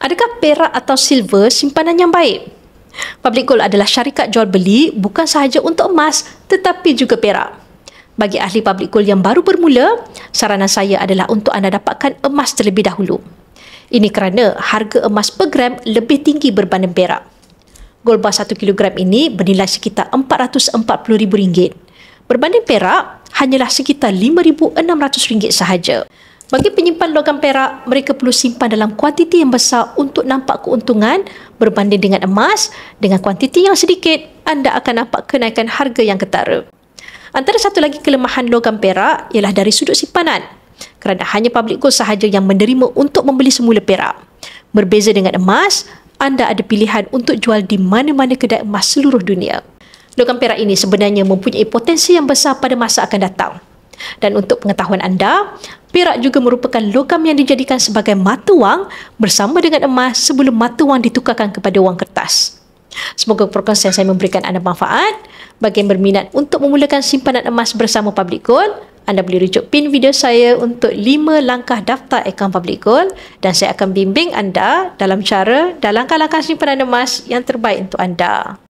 Adakah perak atau silver simpanan yang baik? Public Gold adalah syarikat jual beli bukan sahaja untuk emas tetapi juga perak. Bagi ahli public gold yang baru bermula, saranan saya adalah untuk anda dapatkan emas terlebih dahulu. Ini kerana harga emas per gram lebih tinggi berbanding perak. Gold bar 1 kilogram ini bernilai sekitar RM440,000. Berbanding perak, hanyalah sekitar RM5,600 sahaja. Bagi penyimpan logam perak, mereka perlu simpan dalam kuantiti yang besar untuk nampak keuntungan berbanding dengan emas. Dengan kuantiti yang sedikit, anda akan nampak kenaikan harga yang ketara. Antara satu lagi kelemahan logam perak ialah dari sudut simpanan, kerana hanya public gold sahaja yang menerima untuk membeli semula perak. Berbeza dengan emas, anda ada pilihan untuk jual di mana-mana kedai emas seluruh dunia. Logam perak ini sebenarnya mempunyai potensi yang besar pada masa akan datang. Dan untuk pengetahuan anda, perak juga merupakan logam yang dijadikan sebagai mata wang bersama dengan emas sebelum mata wang ditukarkan kepada wang kertas. Semoga perkongsian saya memberikan anda manfaat. Bagi yang berminat untuk memulakan simpanan emas bersama Public Gold, anda boleh rujuk pin video saya untuk 5 langkah daftar akaun Public Gold dan saya akan bimbing anda dalam langkah-langkah simpanan emas yang terbaik untuk anda.